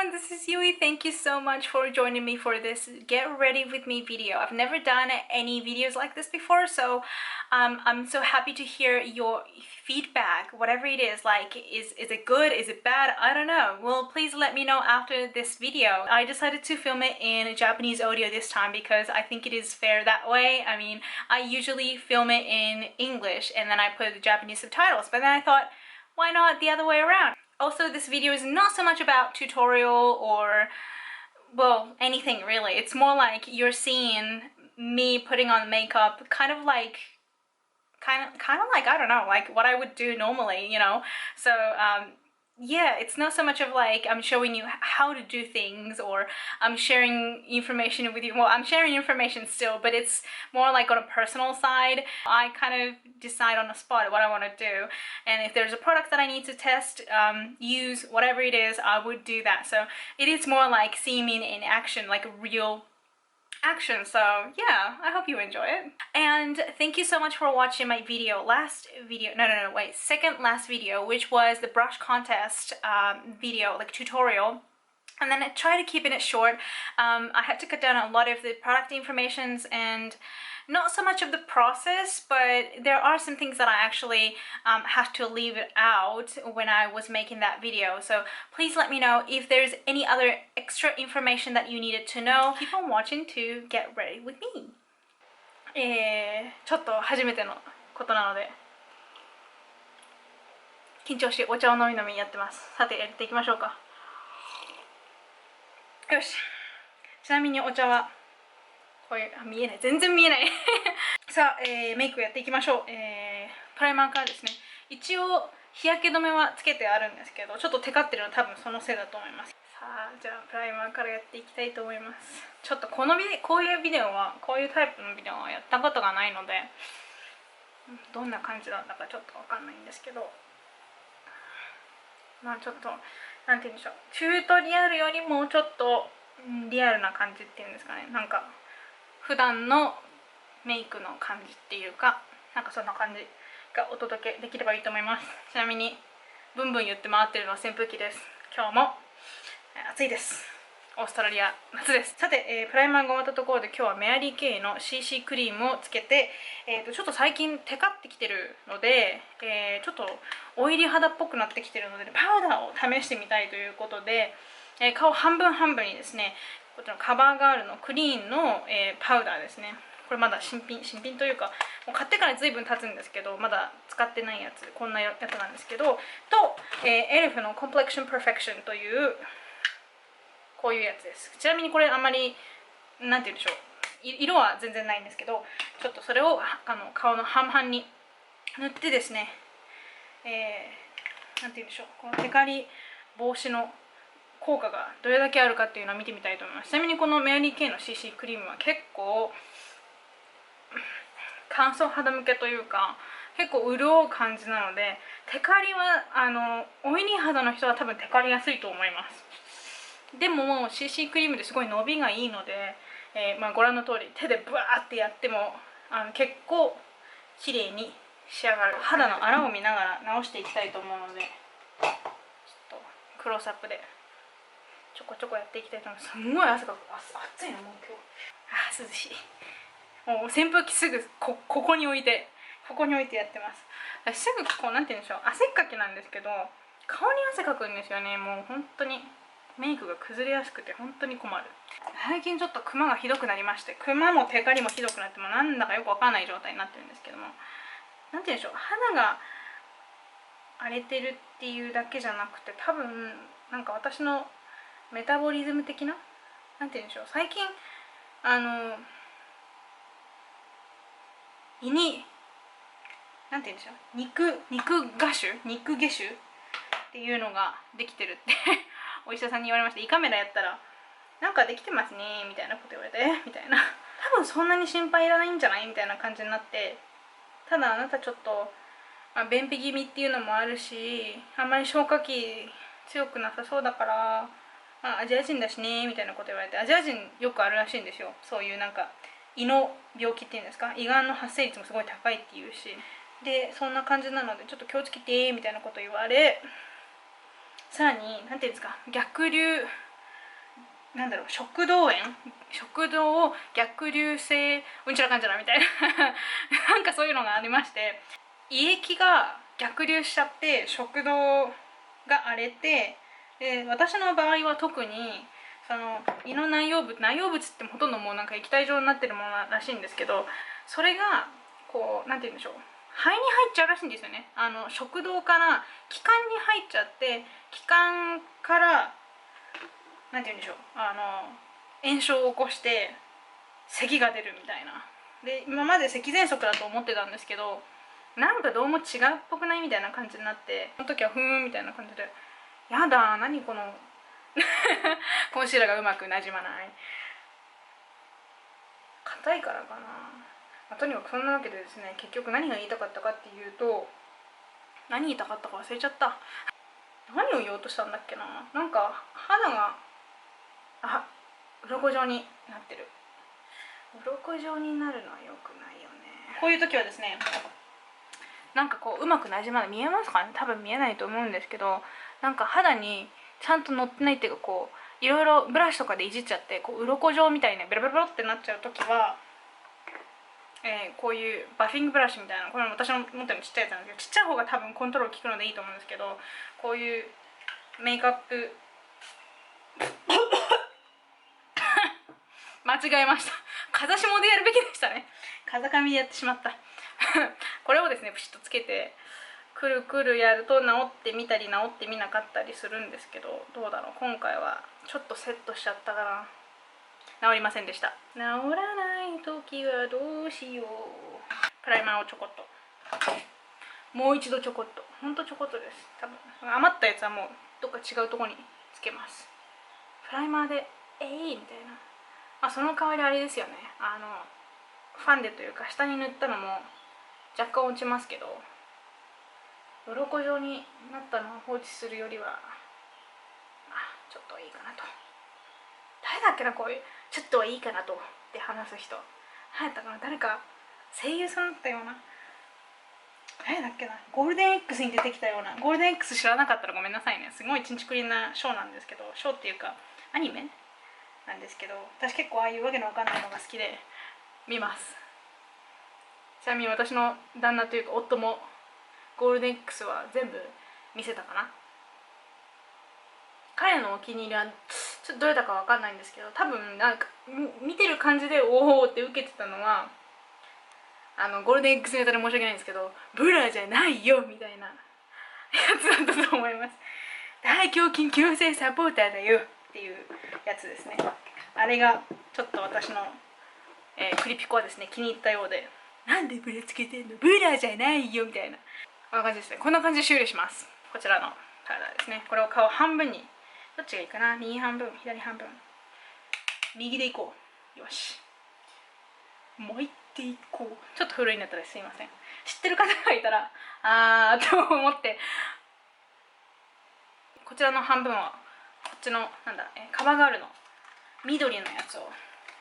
everyone, this is Yui. Thank you so much for joining me for this Get Ready With Me video. I've never done any videos like this before, so I'm so happy to hear your feedback, whatever it is. Like, is it good? Is it bad? I don't know. Well, please let me know after this video. I decided to film it in Japanese audio this time because I think it is fair that way. I mean, I usually film it in English and then I put the Japanese subtitles, but then I thought, why not the other way around? Also, this video is not so much about tutorial or, well, anything really. It's more like you're seeing me putting on makeup, kind of like, I don't know, like what I would do normally, you know? So, yeah, it's not so much of like I'm showing you how to do things or I'm sharing information with you. Well, I'm sharing information still, but it's more like on a personal side. I kind of decide on the spot what I want to do, and if there's a product that I need to test, use, whatever it is, I would do that. So it is more like seeing me in action, like a real action. So yeah, I hope you enjoy it, and thank you so much for watching my second last video, which was the brush contest video, like tutorial. And then I try to keep it short. I had to cut down a lot of the product informations and not so much of the process, but there are some things that I actually had to leave it out when I was making that video. So please let me know if there's any other extra information that you needed to know. Keep on watching to get ready with me. ちょっと初めてのことなので緊張しお茶を飲み飲みやってます。さてやっていきましょうか。よし。ちなみにお茶はこういう、見えない、全然見えないさあ、メイクやっていきましょう。プライマーからですね。一応日焼け止めはつけてあるんですけど、ちょっとテカってるの多分そのせいだと思います。さあ、じゃあプライマーからやっていきたいと思います。ちょっとこういうビデオは、こういうタイプのビデオはやったことがないので、どんな感じなんだかちょっとわかんないんですけど、まあちょっとなんて言うんでしょう、チュートリアルよりもちょっとリアルな感じっていうんですかね。なんか普段のメイクの感じっていうか、なんかそんな感じがお届けできればいいと思います。ちなみにブンブン言って回ってるのは扇風機です。今日も暑いです。オーストラリア夏です。さて、プライマーが終わったところで今日はメアリー・ケイの CC クリームをつけて、ちょっと最近テカってきてるので、ちょっとオイリー肌っぽくなってきてるので、パウダーを試してみたいということで、顔半分半分にですね、こちらのカバーガールのクリーンの、パウダーですね。これまだ新品というか、もう買ってから随分経つんですけど、まだ使ってないやつ、こんなやつなんですけど、と、エルフのコンプレクションパーフェクションというこういうやつです。ちなみにこれあんまりなんて言うんでしょう、色は全然ないんですけど、ちょっとそれを顔の半々に塗ってですね、なんて言うんでしょう、このテカリ防止の効果がどれだけあるかっていうのを見てみたいと思います。ちなみにこのメアリー・ケイの CC クリームは結構乾燥肌向けというか、結構潤う感じなので、テカリはオイリー肌の人は多分テカりやすいと思います。でも CC クリームですごい伸びがいいので、ご覧の通り手でブワーってやっても結構綺麗に仕上がる。肌の粗を見ながら直していきたいと思うので、ちょっとクロースアップでちょこちょこやっていきたいと思います。すんごい汗が暑いの、もう今日涼しい。もう扇風機すぐここに置いてやってます。すぐこうなんて言うんでしょう、汗っかきなんですけど顔に汗かくんですよね。もう本当にメイクが崩れやすくて本当に困る。最近ちょっとクマがひどくなりまして、クマもテカリもひどくなってもなんだかよくわかんない状態になってるんですけども、なんて言うんでしょう、肌が荒れてるっていうだけじゃなくて、多分なんか私のメタボリズム的な、なんて言うんでしょう、最近胃になんて言うんでしょう、肉下腫っていうのができてるってお医者さんに言われました。胃カメラやったらなんかできてますねみたいなこと言われて、みたいな、多分そんなに心配いらないんじゃないみたいな感じになって、ただあなたちょっと、便秘気味っていうのもあるし、あんまり消化器強くなさそうだから、アジア人だしねみたいなこと言われて、アジア人よくあるらしいんですよ、そういうなんか胃の病気っていうんですか、胃がんの発生率もすごい高いっていうし、でそんな感じなのでちょっと気をつけてみたいなこと言われ、さらに何て言うんですか、逆流なんだろう、食道炎、食道逆流性うんちゃらかんちゃらみたいななんかそういうのがありまして、胃液が逆流しちゃって食道が荒れて、で私の場合は特にその胃の内容物ってほとんどもうなんか液体状になってるものらしいんですけど、それがこうなんて言うんでしょう、肺に入っちゃうらしいんですよね。食道から気管に入っちゃって、気管からなんて言うんでしょう、炎症を起こして咳が出るみたいな。で今まで咳喘息だと思ってたんですけど、なんかどうも違うっぽくないみたいな感じになって、その時はふーんみたいな感じで、やだ何このコンシーラーがうまくなじまない、硬いからかな。とにかくそんなわけでですね、結局何が言いたかったかっていうと、何言いたかったか忘れちゃった。何を言おうとしたんだっけな。なんか肌が鱗状になってる。鱗状になるのは良くないよね。こういう時はですね、なんかこううまくなじまない、見えますかね、多分見えないと思うんですけど、なんか肌にちゃんと乗ってないっていうか、こういろいろブラシとかでいじっちゃって、こう鱗状みたいにベロベロベロってなっちゃう時は、こういうバフィングブラシみたいな、これ私の持ってるのちっちゃいやつなんですけど、ちっちゃい方が多分コントロール効くのでいいと思うんですけど、こういうメイクアップ間違えました。風下でやるべきでしたね。風上でやってしまったこれをですねプシッとつけてくるくるやると治ってみたり治ってみなかったりするんですけど、どうだろう、今回はちょっとセットしちゃったかな。治りませんでした。治らない時はどうしよう。プライマーをちょこっと、もう一度ちょこっと、ほんとちょこっとです。多分余ったやつはもうどっか違うとこにつけます。プライマーでみたいな。その代わりあれですよね、ファンデというか下に塗ったのも若干落ちますけど、鱗状になったのを放置するよりはちょっといいかなと。誰だっけな、こういうちょっとはいいかなとって話す人、誰だったかな、誰か声優さんだったような、誰だっけな、ゴールデン X に出てきたような。ゴールデン X 知らなかったらごめんなさいね。すごいちんちくりんなショーなんですけど、ショーっていうかアニメなんですけど、私結構ああいうわけのわかんないのが好きで見ます。ちなみに私の旦那というか夫もゴールデン X は全部見せたかな。彼のお気に入りはちょっとどれだかわかんないんですけど、多分なんか見てる感じでおおって受けてたのは、ゴールデン X ネタで申し訳ないんですけど、ブラじゃないよみたいなやつだったと思います。大胸筋矯正サポーターだよっていうやつですね。あれがちょっと私の、クリピコはですね気に入ったようで、なんでブラつけてんの、ブラじゃないよみたいな、こんな感じですね。こんな感じで終了します。こちらのパウダーですね。これを顔半分に、どっちがいいかな、右半分左半分、右でいこう。よし、巻いていこう。ちょっと古いネタです、すいません。知ってる方がいたらと思って、こちらの半分はこっちのなんだ、カバーガールの緑のやつを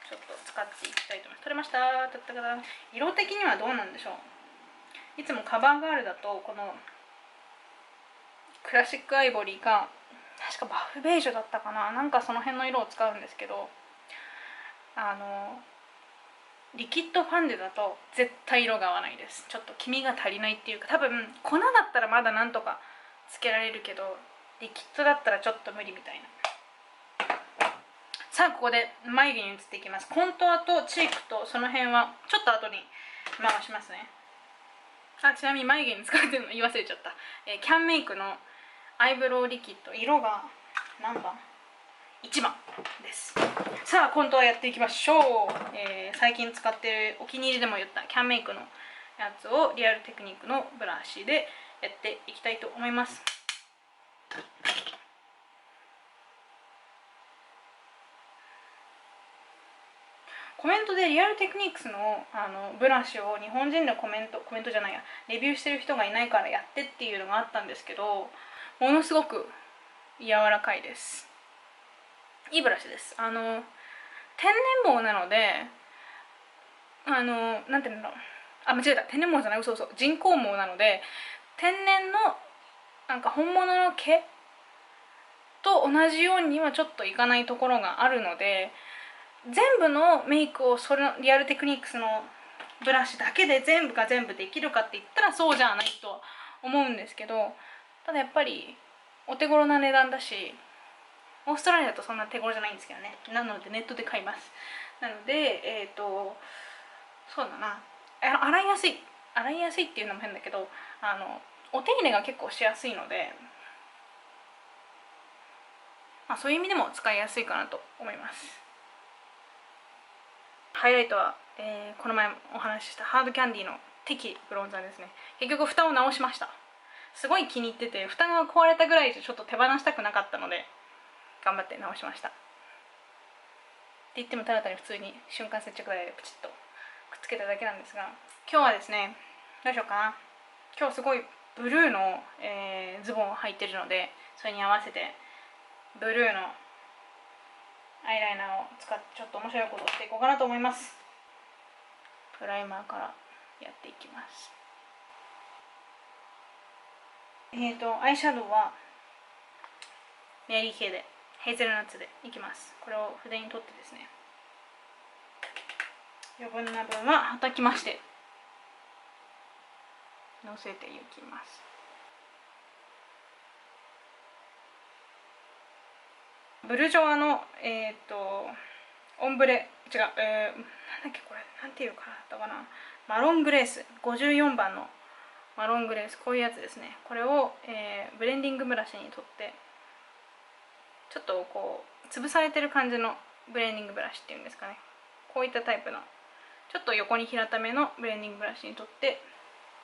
ちょっと使っていきたいと思います。取れました。色的にはどうなんでしょう。いつもカバーガールだとこのクラシックアイボリーが確かバフベージュだったかな、なんかその辺の色を使うんですけど、リキッドファンデだと絶対色が合わないです。ちょっと黄身が足りないっていうか、多分粉だったらまだなんとかつけられるけど、リキッドだったらちょっと無理みたいな。さあここで眉毛に移っていきます。コントアとチークとその辺はちょっと後に回しますね。ちなみに眉毛に使ってるの言い忘れちゃった、キャンメイクのアイブロウリキッド、色が何番、1番です。さあコントアやっていきましょう。最近使ってるお気に入りでも言ったキャンメイクのやつをリアルテクニックのブラシでやっていきたいと思います。コメントでリアルテクニックスのブラシを日本人でコメントじゃないや、レビューしてる人がいないからやってっていうのがあったんですけど、ものすごく柔らかいです。いいブラシです。天然棒なので、なんていうんだろう、間違えた、天然棒じゃない、嘘、人工毛なので、天然のなんか本物の毛と同じようにはちょっといかないところがあるので、全部のメイクをそのリアルテクニックスのブラシだけで全部が全部できるかって言ったらそうじゃないとは思うんですけど、ただやっぱりお手頃な値段だし、オーストラリアだとそんな手頃じゃないんですけどね。なのでネットで買います。なのでそうだな、洗いやすいっていうのも変だけど、お手入れが結構しやすいので、そういう意味でも使いやすいかなと思います。ハイライトは、この前お話ししたハードキャンディの適ブロンザーですね。結局蓋を直しました。すごい気に入ってて、蓋が壊れたぐらいじゃちょっと手放したくなかったので頑張って直しました。って言ってもただ単に普通に瞬間接着剤でプチッとくっつけただけなんですが、今日はですね、どうしようかな。今日すごいブルーの、ズボンを履いてるので、それに合わせてブルーのアイライナーを使ってちょっと面白いことをしていこうかなと思います。プライマーからやっていきます。アイシャドウはメアリー系でヘイゼルナッツでいきます。これを筆に取ってですね、余分な分ははたきましてのせていきます。ブルジョワのオンブレ違う、なんだっけこれ、なんていうカラーだったかな、マロングレース54番のマロングレース、こういうやつですね。これを、ブレンディングブラシに取って、ちょっとこう潰されてる感じのブレンディングブラシっていうんですかね、こういったタイプのちょっと横に平ためのブレンディングブラシに取って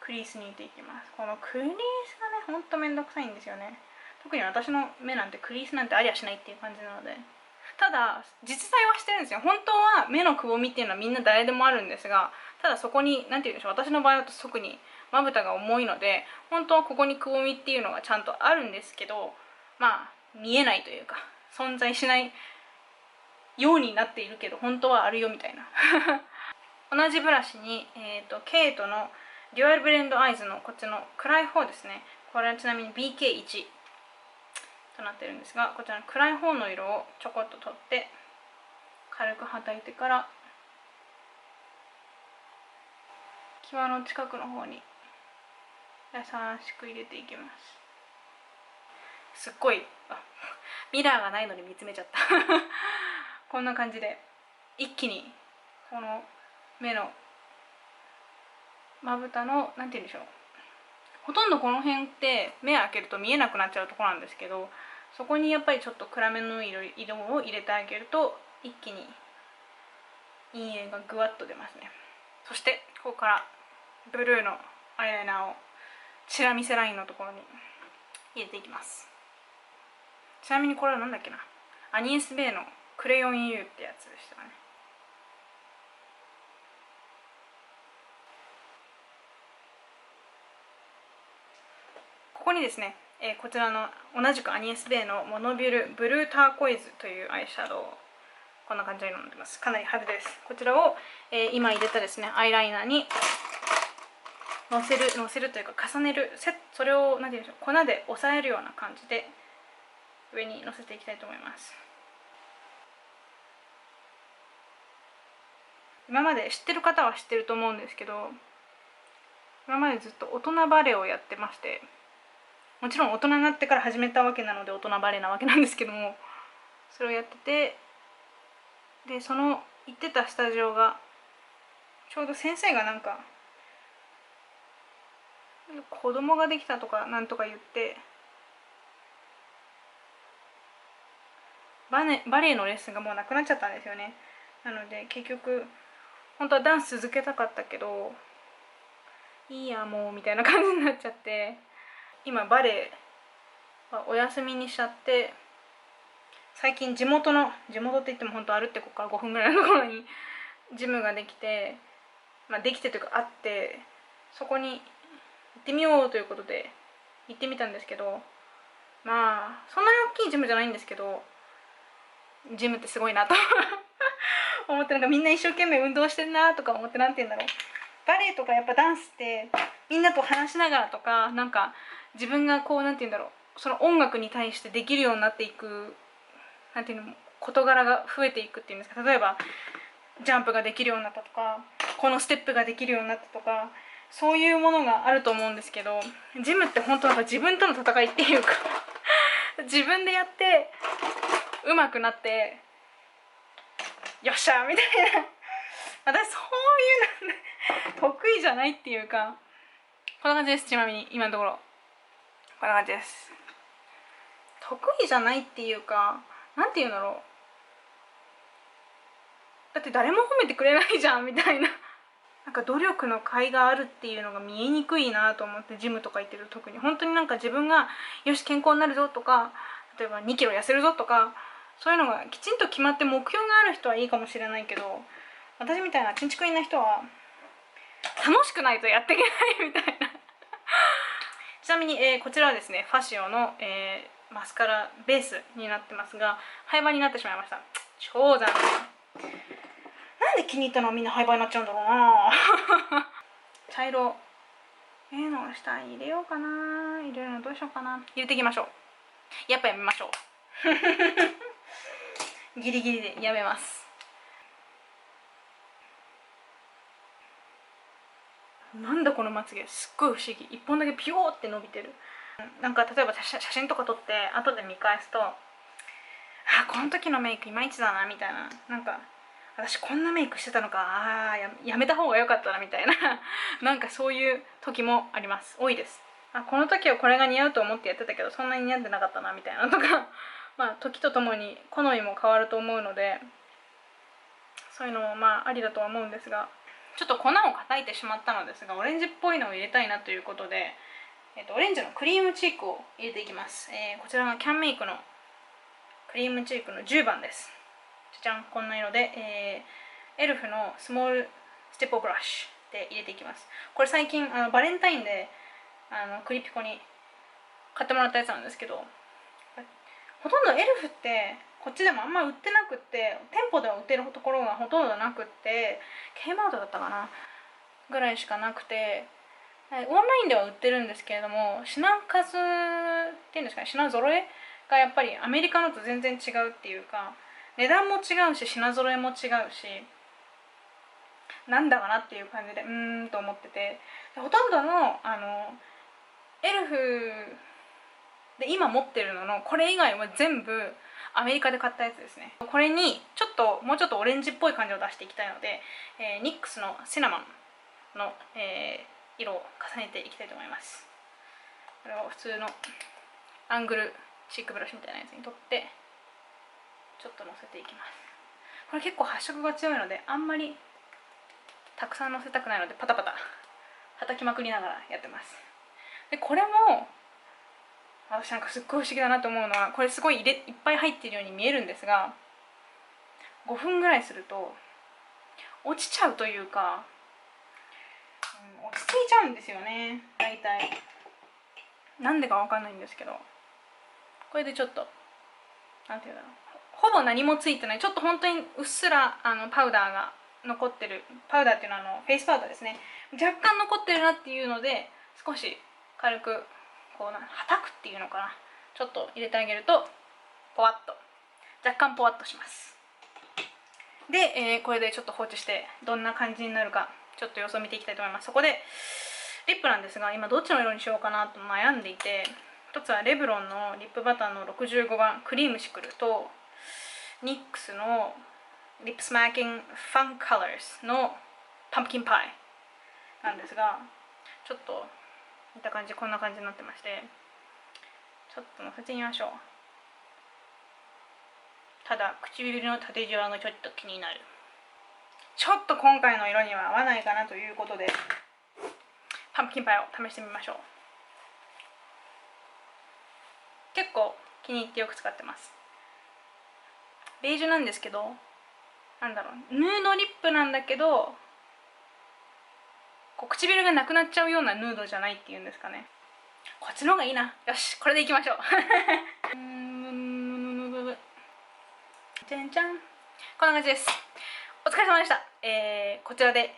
クリースに入れていきます。このクリースがね、ほんとめんどくさいんですよね。特に私の目なんてクリースなんてありゃしないっていう感じなので。ただ実際はしてるんですよ。本当は目のくぼみっていうのはみんな誰でもあるんですが、ただそこに何て言うんでしょう、私の場合だと特にまぶたが重いので、本当はここにくぼみっていうのがちゃんとあるんですけど、見えないというか存在しないようになっているけど本当はあるよみたいな同じブラシに、ケイトのデュアルブレンドアイズのこっちの暗い方ですね。これはちなみに BK1 となってるんですが、こちらの暗い方の色をちょこっと取って軽くはたいてから際の近くの方に優しく入れていきます。すっごいミラーがないのに見つめちゃったこんな感じで一気にこの目のまぶたのなんて言うんでしょう、ほとんどこの辺って目開けると見えなくなっちゃうところなんですけど、そこにやっぱりちょっと暗めの色を入れてあげると一気に陰影がぐわっと出ますね。そしてここからブルーのアイライナーをチラ見せラインのところに入れていきます。ちなみにこれは何だっけな、アニエス・ベイのクレヨン U ってやつでしたかね。ここにですね、こちらの同じくアニエス・ベイのモノビュルブルーターコイズというアイシャドウ、こんな感じになってます。かなり派手です。こちらを、今入れたですねアイライナーにのせるというか重ねる、それを何て言うんでしょう、粉で押さえるような感じで上にのせていきたいと思います。今まで知ってる方は知ってると思うんですけど、今までずっと大人バレエをやってまして、もちろん大人になってから始めたわけなので大人バレエなわけなんですけども、それをやってて、でその行ってたスタジオがちょうど先生がなんか子供ができたとかなんとか言ってバレエのレッスンがもうなくなっちゃったんですよね。なので結局本当はダンス続けたかったけど、いいやもうみたいな感じになっちゃって、今バレエはお休みにしちゃって、最近地元って言っても本当歩ってここから5分ぐらいのところにジムができて、できてというかあって、そこに行ってみようということで行ってみたんですけど、そんなに大きいジムじゃないんですけど、ジムってすごいなと思って、なんかみんな一生懸命運動してるなとか思って、なんて言うんだろう、バレエとかやっぱダンスってみんなと話しながらとか、なんか自分がこうなんて言うんだろう、その音楽に対してできるようになっていく、なんていうの、事柄が増えていくっていうんですか。例えばジャンプができるようになったとか、このステップができるようになったとか、そういうものがあると思うんですけど、ジムって本当なんか自分との戦いっていうか自分でやって上手くなってよっしゃみたいな私そういうの得意じゃないっていうか、こんな感じです。ちなみに今のところこんな感じです。得意じゃないっていうか、なんていうんだろう、だって誰も褒めてくれないじゃんみたいななんか努力の甲斐があるっていうのが見えにくいなと思って、ジムとか行ってると特に。本当になんか自分がよし健康になるぞとか、例えば2キロ痩せるぞとか、そういうのがきちんと決まって目標がある人はいいかもしれないけど、私みたいなちんちくりんな人は楽しくないとやっていけないみたいなちなみに、こちらはですね、ファシオの、マスカラベースになってますが、廃盤になってしまいました。超残念。なんで気に入ったのはみんな廃盤になっちゃうんだろうな茶色の下に入れようかな。入れるのどうしようかな。入れていきましょう。やっぱやめましょうギリギリでやめます。なんだこのまつげ、すっごい不思議。一本だけピヨーって伸びてる。なんか例えば写真とか撮って後で見返すと、あ、この時のメイクいまいちだなみたいな、なんか私こんなメイクしてたのか、やめた方が良かったなみたいななんかそういう時もあります。多いです。この時はこれが似合うと思ってやってたけどそんなに似合ってなかったなみたいなとかまあ時とともに好みも変わると思うので、そういうのもまあありだとは思うんですが、ちょっと粉を叩いてしまったのですが、オレンジっぽいのを入れたいなということで、オレンジのクリームチークを入れていきます。こちらがキャンメイクのクリームチークの10番です。じゃじゃん、こんな色で、エルフのスモールステップブラシで入れていきます。これ最近バレンタインでクリピコに買ってもらったやつなんですけど、ほとんどエルフってこっちでもあんま売ってなくって、店舗では売ってるところがほとんどなくって、Kマートだったかなぐらいしかなくて、オンラインでは売ってるんですけれども、品数っていうんですかね、品揃えがやっぱりアメリカのと全然違うっていうか、値段も違うし品揃えも違うし、なんだかなっていう感じでと思ってて、ほとんどのエルフで今持ってるののこれ以外は全部アメリカで買ったやつですね。これにもうちょっとオレンジっぽい感じを出していきたいので、ニックスのシナモンの、色を重ねていきたいと思います。これを普通のアングルシークブラシみたいなやつに取ってちょっとのせていきます。これ結構発色が強いのであんまりたくさんのせたくないのでパタパタ叩きまくりながらやってます。でこれも私なんかすっごい不思議だなと思うのは、これすごいいっぱい入っているように見えるんですが、5分ぐらいすると落ちちゃうというか、落ち着いちゃうんですよね。大体なんでかわかんないんですけど、これでちょっとなんていうんだろう、ほぼ何もついてない、ちょっと本当にうっすらパウダーが残ってる、パウダーっていうのはフェイスパウダーですね、若干残ってるなっていうので、少し軽くこうはたくっていうのかな、ちょっと入れてあげるとポワッと、若干ポワッとします。で、これでちょっと放置してどんな感じになるかちょっと様子を見ていきたいと思います。そこでリップなんですが、今どっちの色にしようかなと悩んでいて、一つはレブロンのリップバターの65番クリームシクルと、ニックスのリップスマッキングファンカラーズのパンプキンパイなんですが、ちょっと見た感じこんな感じになってまして、ちょっとのせてみましょう。ただ唇の縦じわがちょっと気になる。ちょっと今回の色には合わないかなということで、パンプキンパイを試してみましょう。結構気に入ってよく使ってます。ベージュなんですけど、なんだろう、ヌードリップなんだけど、こう唇がなくなっちゃうようなヌードじゃないっていうんですかね。こっちの方がいいな。よし、これでいきましょうじゃんじゃん、こんな感じです。お疲れ様でした。こちらで、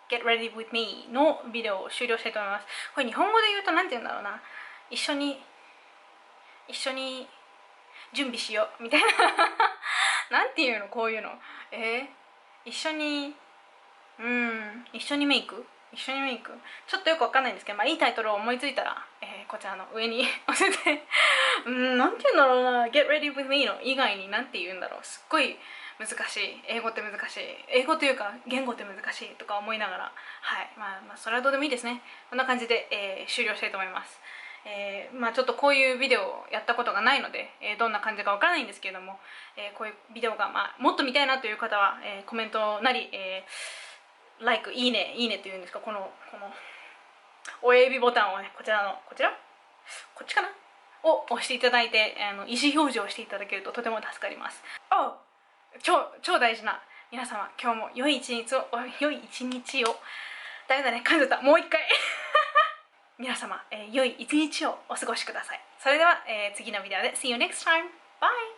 Get Ready With Me のビデオを終了したいと思います。これ日本語で言うと何て言うんだろうな、一緒に一緒に準備しようみたいななんていうのこういうの、一緒に一緒にメイクちょっとよくわかんないんですけど、まあ、いいタイトルを思いついたら、こちらの上に載せてなんて言うんだろうな、 Get ready with me の以外になんて言うんだろう、すっごい難しい、英語って難しい、英語というか言語って難しいとか思いながら、はい、まあそれはどうでもいいですね。こんな感じで、終了したいと思います。まあちょっとこういうビデオをやったことがないので、どんな感じかわからないんですけれども、こういうビデオが、まあ、もっと見たいなという方は、コメントなり、like いいねというんですか、この親指ボタンをね、こちらこっちかなを押していただいて、意思表示をしていただけるととても助かります。超大事な皆様、今日も良い一日を誰だね、噛んじゃった、もう一回皆様、良い一日をお過ごしください。それでは、次のビデオで See you next time! Bye!